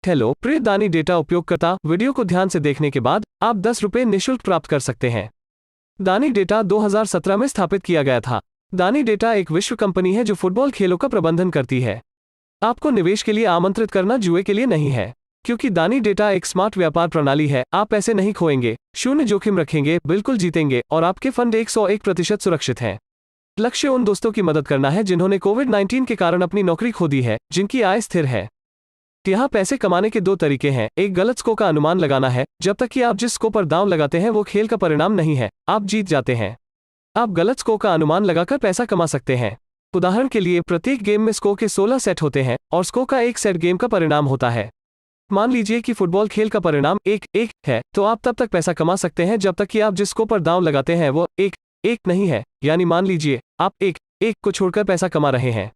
Hello प्रिय दानी data उपयोगकर्ता, वीडियो को ध्यान से देखने के बाद आप 10 रुपये निःशुल्क प्राप्त कर सकते हैं। दानी डेटा 2017 में स्थापित किया गया था। दानी डेटा एक विश्व कंपनी है जो फुटबॉल खेलों का प्रबंधन करती है। आपको निवेश के लिए आमंत्रित करना जुए के लिए नहीं है, क्योंकि दानी डेटा एक स्मार्ट व्यापार प्रणाली है। आप पैसे नहीं खोएंगे, शून्य जोखिम रखेंगे, बिल्कुल जीतेंगे और आपके फंड 101% सुरक्षित हैं। लक्ष्य उन दोस्तों की मदद करना है जिन्होंने कोविड-19 के कारण अपनी नौकरी खो दी है, जिनकी आय स्थिर है। यहाँ पैसे कमाने के 2 तरीके हैं। एक गलत स्कोर का अनुमान लगाना है। जब तक कि आप जिस स्कोर पर दांव लगाते हैं वो खेल का परिणाम नहीं है, आप जीत जाते हैं। आप गलत स्कोर का अनुमान लगाकर पैसा कमा सकते हैं। उदाहरण के लिए, प्रत्येक गेम में स्कोर के 16 सेट होते हैं और स्कोर का एक सेट गेम का परिणाम होता है। मान लीजिए कि फुटबॉल खेल का परिणाम 1-1 है, तो आप तब तक पैसा कमा सकते हैं जब तक कि आप जिस स्कोर पर दांव लगाते हैं वो 1-1 नहीं है। यानी मान लीजिए आप 1-1 को छोड़कर पैसा कमा रहे हैं।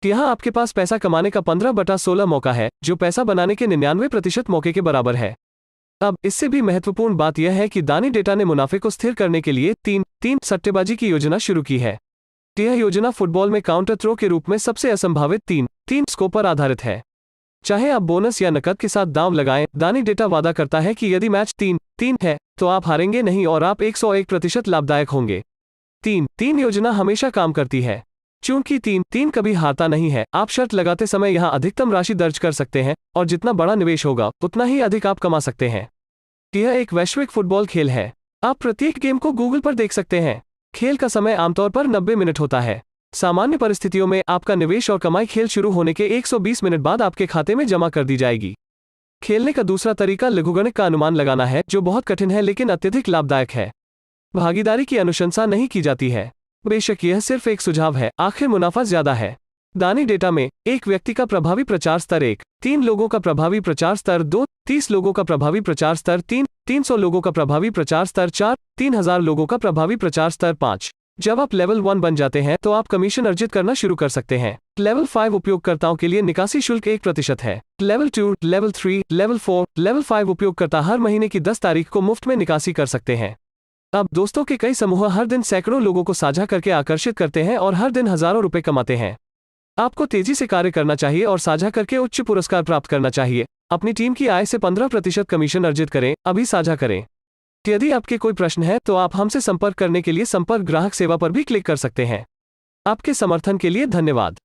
यहाँ आपके पास पैसा कमाने का 15/16 मौका है, जो पैसा बनाने के 99% मौके के बराबर है। अब इससे भी महत्वपूर्ण बात यह है कि दानी डेटा ने मुनाफे को स्थिर करने के लिए 3 सट्टेबाजी की योजना शुरू की है। यह योजना फुटबॉल में काउंटर थ्रो के रूप में सबसे असंभावित 3 स्कोर पर आधारित है। चाहे आप बोनस या नकद के साथ दांव लगाएं, दानी डेटा वादा करता है कि यदि मैच 3-3 है तो आप हारेंगे नहीं और आप 101% लाभदायक होंगे। 3 योजना हमेशा काम करती है। चूंकि 3 कभी हारता नहीं है, आप शर्त लगाते समय यहां अधिकतम राशि दर्ज कर सकते हैं और जितना बड़ा निवेश होगा उतना ही अधिक आप कमा सकते हैं। यह एक वैश्विक फुटबॉल खेल है। आप प्रत्येक गेम को गूगल पर देख सकते हैं। खेल का समय आमतौर पर 90 मिनट होता है। सामान्य परिस्थितियों में आपका निवेश और कमाई खेल शुरू होने के 120 मिनट बाद आपके खाते में जमा कर दी जाएगी। खेलने का दूसरा तरीका लघुगणक का अनुमान लगाना है, जो बहुत कठिन है लेकिन अत्यधिक लाभदायक है। भागीदारी की अनुशंसा नहीं की जाती है। बेशक यह सिर्फ एक सुझाव है, आखिर मुनाफा ज्यादा है। दानी डेटा में एक व्यक्ति का प्रभावी प्रचार स्तर 1, 3 लोगों का प्रभावी प्रचार स्तर 2, 30 लोगों का प्रभावी प्रचार स्तर 3, 300 लोगों का प्रभावी प्रचार स्तर 4, 3000 लोगों का प्रभावी प्रचार स्तर 5। जब आप लेवल 1 बन जाते हैं तो आप कमीशन अर्जित करना शुरू कर सकते हैं। लेवल 5 उपयोगकर्ताओं के लिए निकासी शुल्क 1% है। लेवल 2, लेवल 3, लेवल 4, लेवल 5 उपयोगकर्ता हर महीने की 10 तारीख को मुफ्त में निकासी कर सकते हैं। अब दोस्तों के कई समूह हर दिन सैकड़ों लोगों को साझा करके आकर्षित करते हैं और हर दिन हजारों रुपए कमाते हैं। आपको तेजी से कार्य करना चाहिए और साझा करके उच्च पुरस्कार प्राप्त करना चाहिए। अपनी टीम की आय से 15% कमीशन अर्जित करें, अभी साझा करें। यदि आपके कोई प्रश्न है तो आप हमसे संपर्क करने के लिए संपर्क ग्राहक सेवा पर भी क्लिक कर सकते हैं। आपके समर्थन के लिए धन्यवाद।